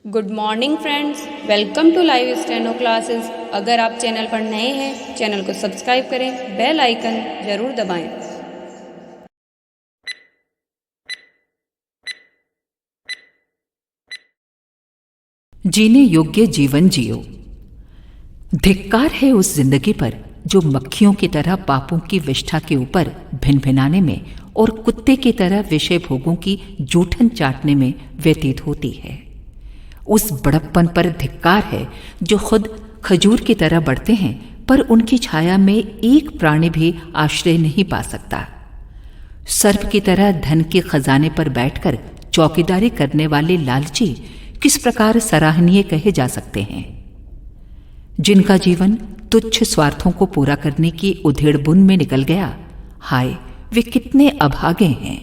Good morning friends, welcome to live steno classes. अगर आप channel पर नए हैं, चैनल को सब्सक्राइब करें, बेल आइकन जरूर दबाएं। जीने योग्य जीवन जियो। धिक्कार है उस जिंदगी पर जो मक्खियों की तरह पापों की विष्ठा के ऊपर भिनभिनाने में और कुत्ते की तरह विषय भोगों की जूठन चाटने में व्यतीत होती है। उस बड़प्पन पर धिक्कार है जो खुद खजूर की तरह बढ़ते हैं पर उनकी छाया में एक प्राणी भी आश्रय नहीं पा सकता। सर्प की तरह धन के खजाने पर बैठकर चौकीदारी करने वाले लालची किस प्रकार सराहनीय कहे जा सकते हैं। जिनका जीवन तुच्छ स्वार्थों को पूरा करने की उधेड़बुन में निकल गया, हाय वे कितने अभागे हैं।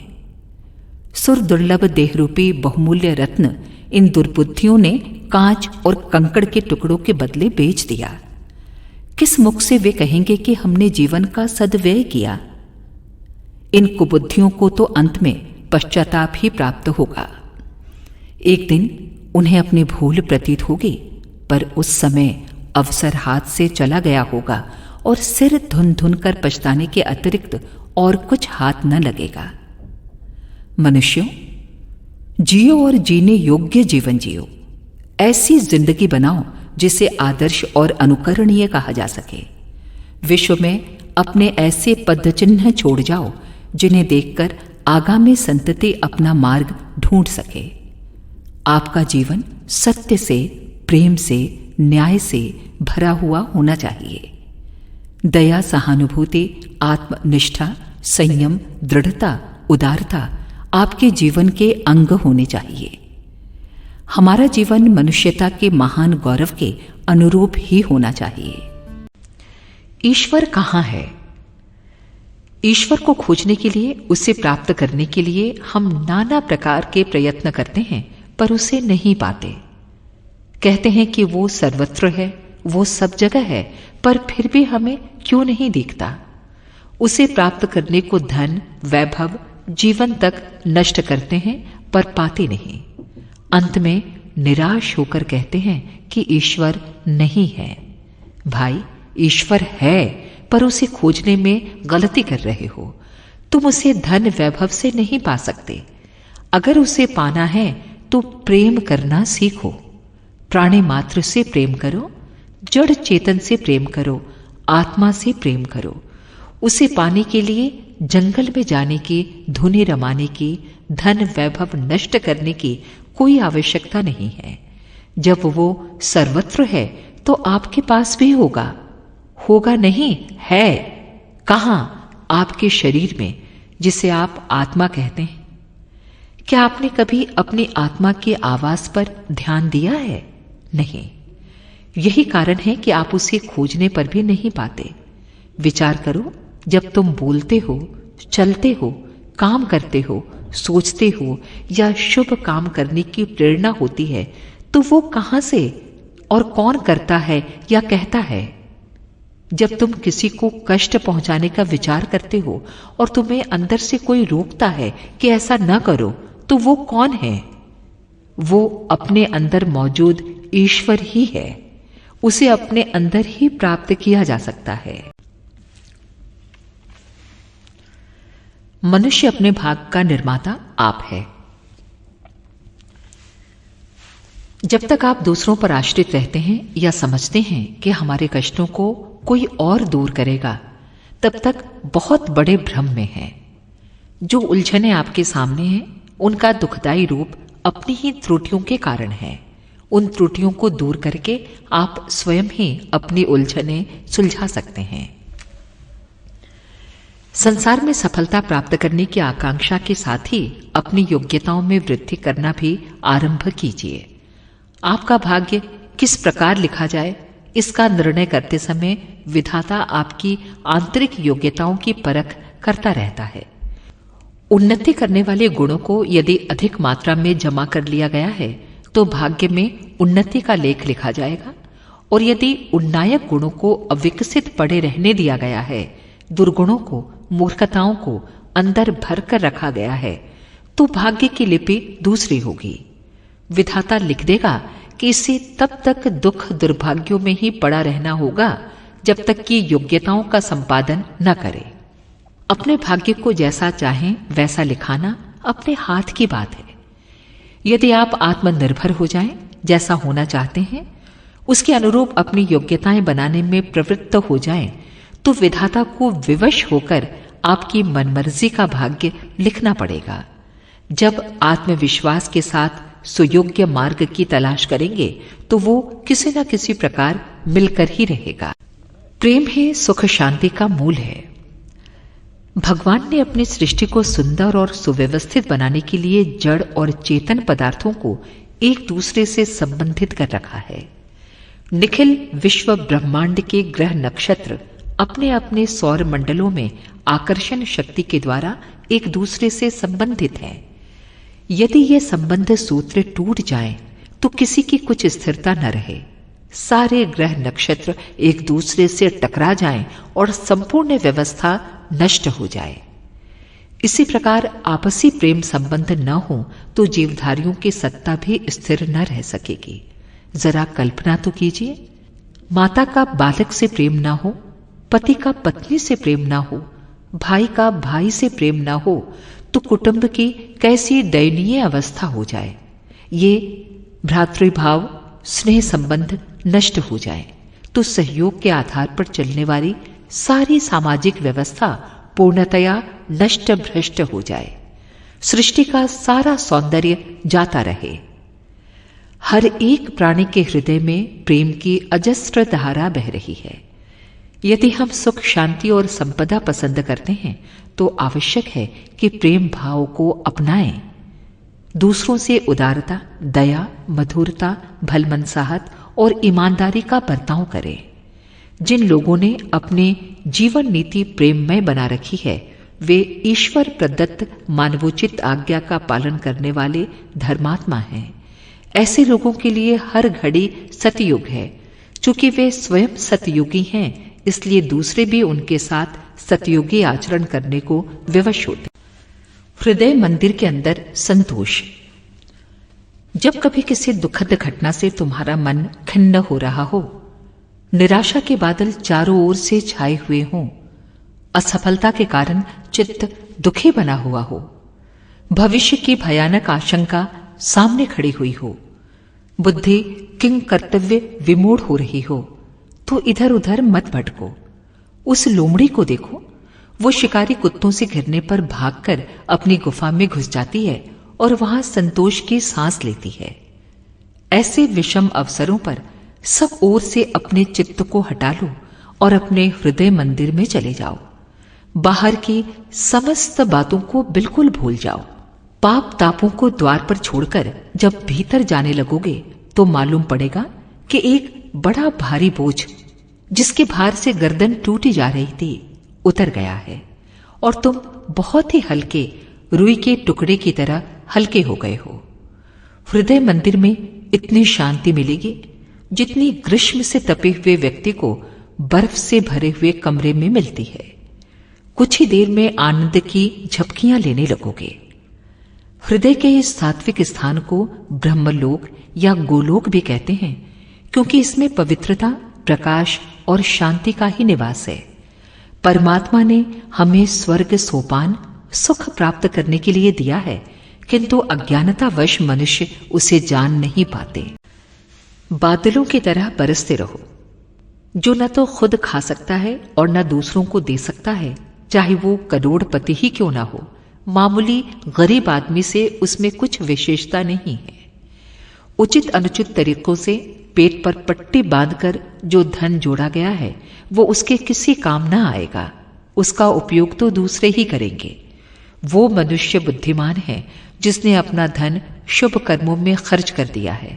सुर दुर्लभ देहरूपी बहुमूल्य रत्न इन दुर्बुद्धियों ने कांच और कंकड़ के टुकड़ों के बदले बेच दिया। किस मुख से वे कहेंगे कि हमने जीवन का सद्व्यय किया। इन कुबुद्धियों को तो अंत में पश्चाताप ही प्राप्त होगा। एक दिन उन्हें अपनी भूल प्रतीत होगी, पर उस समय अवसर हाथ से चला गया होगा और सिर धुन धुन कर पछताने के अतिरिक्त और कुछ हाथ न लगेगा। मनुष्यों, जियो और जीने योग्य जीवन जियो। ऐसी जिंदगी बनाओ जिसे आदर्श और अनुकरणीय कहा जा सके। विश्व में अपने ऐसे पदचिन्ह छोड़ जाओ जिन्हें देखकर आगामी संतति अपना मार्ग ढूंढ सके। आपका जीवन सत्य से, प्रेम से, न्याय से भरा हुआ होना चाहिए। दया, सहानुभूति, आत्मनिष्ठा, संयम, दृढ़ता, उदारता आपके जीवन के अंग होने चाहिए। हमारा जीवन मनुष्यता के महान गौरव के अनुरूप ही होना चाहिए। ईश्वर कहाँ है? ईश्वर को खोजने के लिए, उसे प्राप्त करने के लिए हम नाना प्रकार के प्रयत्न करते हैं, पर उसे नहीं पाते। कहते हैं कि वो सर्वत्र है, वो सब जगह है, पर फिर भी हमें क्यों नहीं दिखता? उसे प्राप्त करने को धन, वैभव, जीवन तक नष्ट करते हैं, पर पाते नहीं। अंत में निराश होकर कहते हैं कि ईश्वर नहीं है। भाई, ईश्वर है, पर उसे खोजने में गलती कर रहे हो। तुम उसे धन वैभव से नहीं पा सकते। अगर उसे पाना है तो प्रेम करना सीखो। प्राणी मात्र से प्रेम करो, जड़ चेतन से प्रेम करो, आत्मा से प्रेम करो। उसे पाने के लिए जंगल में जाने की, धुनी रमाने की, धन वैभव नष्ट करने की कोई आवश्यकता नहीं है। जब वो सर्वत्र है तो आपके पास भी होगा। होगा नहीं, है। कहां? आपके शरीर में, जिसे आप आत्मा कहते हैं। क्या आपने कभी अपनी आत्मा की आवाज पर ध्यान दिया है? नहीं। यही कारण है कि आप उसे खोजने पर भी नहीं पाते। विचार करो, जब तुम बोलते हो, चलते हो, काम करते हो, सोचते हो या शुभ काम करने की प्रेरणा होती है, तो वो कहां से और कौन करता है या कहता है? जब तुम किसी को कष्ट पहुंचाने का विचार करते हो और तुम्हें अंदर से कोई रोकता है कि ऐसा न करो, तो वो कौन है? वो अपने अंदर मौजूद ईश्वर ही है। उसे अपने अंदर ही प्राप्त किया जा सकता है। मनुष्य अपने भाग का निर्माता आप है। जब तक आप दूसरों पर आश्रित रहते हैं या समझते हैं कि हमारे कष्टों को कोई और दूर करेगा, तब तक बहुत बड़े भ्रम में हैं। जो उलझने आपके सामने हैं, उनका दुखदायी रूप अपनी ही त्रुटियों के कारण है। उन त्रुटियों को दूर करके आप स्वयं ही अपनी उलझने सुलझा सकते हैं। संसार में सफलता प्राप्त करने की आकांक्षा के साथ ही अपनी योग्यताओं में वृद्धि करना भी आरंभ कीजिए। आपका भाग्य किस प्रकार लिखा जाए, इसका निर्णय करते समय विधाता आपकी आंतरिक योग्यताओं की परख करता रहता है। उन्नति करने वाले गुणों को यदि अधिक मात्रा में जमा कर लिया गया है तो भाग्य में उन्नति का लेख लिखा जाएगा, और यदि उन्नायक गुणों को अविकसित पड़े रहने दिया गया है, दुर्गुणों को, मूर्खताओं को अंदर भर कर रखा गया है, तो भाग्य की लिपि दूसरी होगी। विधाता लिख देगा कि इसे तब तक दुख दुर्भाग्यों में ही पड़ा रहना होगा जब तक कि योग्यताओं का संपादन न करे। अपने भाग्य को जैसा चाहें वैसा लिखाना अपने हाथ की बात है। यदि आप आत्मनिर्भर हो जाएं, जैसा होना चाहते हैं उसके अनुरूप अपनी योग्यताएं बनाने में प्रवृत्त हो जाएं, तो विधाता को विवश होकर आपकी मनमर्जी का भाग्य लिखना पड़ेगा। जब आत्मविश्वास के साथ सुयोग्य मार्ग की तलाश करेंगे तो वो किसी न किसी प्रकार मिलकर ही रहेगा। प्रेम ही सुख शांति का मूल है। भगवान ने अपनी सृष्टि को सुंदर और सुव्यवस्थित बनाने के लिए जड़ और चेतन पदार्थों को एक दूसरे से संबंधित कर रखा है। निखिल विश्व ब्रह्मांड के ग्रह नक्षत्र अपने अपने सौर मंडलों में आकर्षण शक्ति के द्वारा एक दूसरे से संबंधित हैं। यदि ये संबंध सूत्र टूट जाए तो किसी की कुछ स्थिरता न रहे। सारे ग्रह नक्षत्र एक दूसरे से टकरा जाएं और संपूर्ण व्यवस्था नष्ट हो जाए। इसी प्रकार आपसी प्रेम संबंध न हो तो जीवधारियों की सत्ता भी स्थिर न रह सकेगी। जरा कल्पना तो कीजिए, माता का बालक से प्रेम न हो, पति का पत्नी से प्रेम न हो, भाई का भाई से प्रेम न हो तो कुटुंब की कैसी दयनीय अवस्था हो जाए। ये भ्रातृभाव स्नेह संबंध नष्ट हो जाए तो सहयोग के आधार पर चलने वाली सारी सामाजिक व्यवस्था पूर्णतया नष्ट भ्रष्ट हो जाए। सृष्टि का सारा सौंदर्य जाता रहे। हर एक प्राणी के हृदय में प्रेम की अजस्र धारा बह रही है। यदि हम सुख शांति और संपदा पसंद करते हैं तो आवश्यक है कि प्रेम भाव को अपनाएं। दूसरों से उदारता, दया, मधुरता, भलमनसाहत और ईमानदारी का बर्ताव करें। जिन लोगों ने अपने जीवन नीति प्रेममय बना रखी है वे ईश्वर प्रदत्त मानवोचित आज्ञा का पालन करने वाले धर्मात्मा हैं। ऐसे लोगों के लिए हर घड़ी सतयुग है। चूंकि वे स्वयं सतयुगी हैं इसलिए दूसरे भी उनके साथ सतयुगी आचरण करने को विवश होते। हृदय मंदिर के अंदर संतोष। जब कभी किसी दुखद घटना से तुम्हारा मन खिन्न हो रहा हो, निराशा के बादल चारों ओर से छाए हुए हों, असफलता के कारण चित्त दुखी बना हुआ हो, भविष्य की भयानक आशंका सामने खड़ी हुई हो, बुद्धि किंग कर्तव्य विमूढ़ हो रही हो, तो इधर उधर मत भटको। उस लोमड़ी को देखो, वो शिकारी कुत्तों से घिरने पर भागकर अपनी गुफा में घुस जाती है और वहां संतोष की सांस लेती है। ऐसे विषम अवसरों पर सब ओर से अपने चित्त को हटा लो और अपने हृदय मंदिर में चले जाओ। बाहर की समस्त बातों को बिल्कुल भूल जाओ। पाप तापों को द्वार पर छोड़कर जब भीतर जाने लगोगे तो मालूम पड़ेगा कि एक बड़ा भारी बोझ जिसके भार से गर्दन टूटी जा रही थी उतर गया है और तुम बहुत ही हल्के रुई के टुकड़े की तरह हल्के हो गए हो। हृदय मंदिर में इतनी शांति मिलेगी जितनी ग्रीष्म से तपे हुए व्यक्ति को बर्फ से भरे हुए कमरे में मिलती है। कुछ ही देर में आनंद की झपकियां लेने लगोगे। हृदय के इस सात्विक स्थान को ब्रह्मलोक या गोलोक भी कहते हैं, क्योंकि इसमें पवित्रता, प्रकाश और शांति का ही निवास है। परमात्मा ने हमें स्वर्ग सोपान सुख प्राप्त करने के लिए दिया है, किंतु अज्ञानतावश मनुष्य उसे जान नहीं पाते। बादलों की तरह बरसते रहो। जो न तो खुद खा सकता है और न दूसरों को दे सकता है, चाहे वो करोड़पति ही क्यों ना हो, मामूली गरीब आदमी से उसमें कुछ विशेषता नहीं है। उचित अनुचित तरीकों से पेट पर पट्टी बांधकर जो धन जोड़ा गया है वो उसके किसी काम ना आएगा। उसका उपयोग तो दूसरे ही करेंगे। वो मनुष्य बुद्धिमान है जिसने अपना धन शुभ कर्मों में खर्च कर दिया है।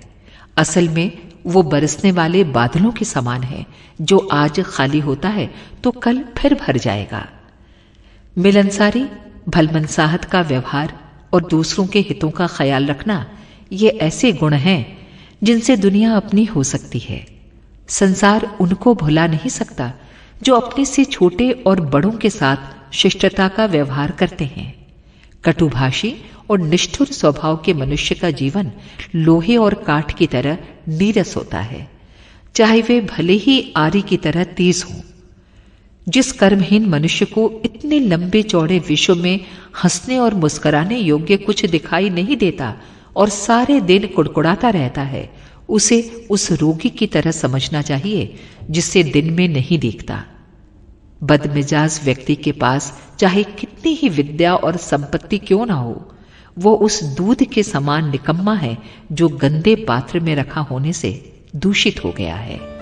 असल में वो बरसने वाले बादलों के समान है, जो आज खाली होता है तो कल फिर भर जाएगा। मिलनसारी, भलमनसाहत का व्यवहार और दूसरों के हितों का ख्याल रखना, ये ऐसे गुण हैं जिनसे दुनिया अपनी हो सकती है। संसार उनको भुला नहीं सकता जो अपने से छोटे और बड़ों के साथ शिष्टता का व्यवहार करते हैं। कटुभाषी और निष्ठुर स्वभाव के मनुष्य का जीवन लोहे और काठ की तरह नीरस होता है, चाहे वे भले ही आरी की तरह तेज हों। जिस कर्महीन मनुष्य को इतने लंबे चौड़े विश्व में हंसने और मुस्कुराने योग्य कुछ दिखाई नहीं देता और सारे दिन कुड़कुड़ाता रहता है, उसे उस रोगी की तरह समझना चाहिए जिससे दिन में नहीं दिखता। बदमिजाज व्यक्ति के पास चाहे कितनी ही विद्या और संपत्ति क्यों ना हो, वो उस दूध के समान निकम्मा है जो गंदे पात्र में रखा होने से दूषित हो गया है।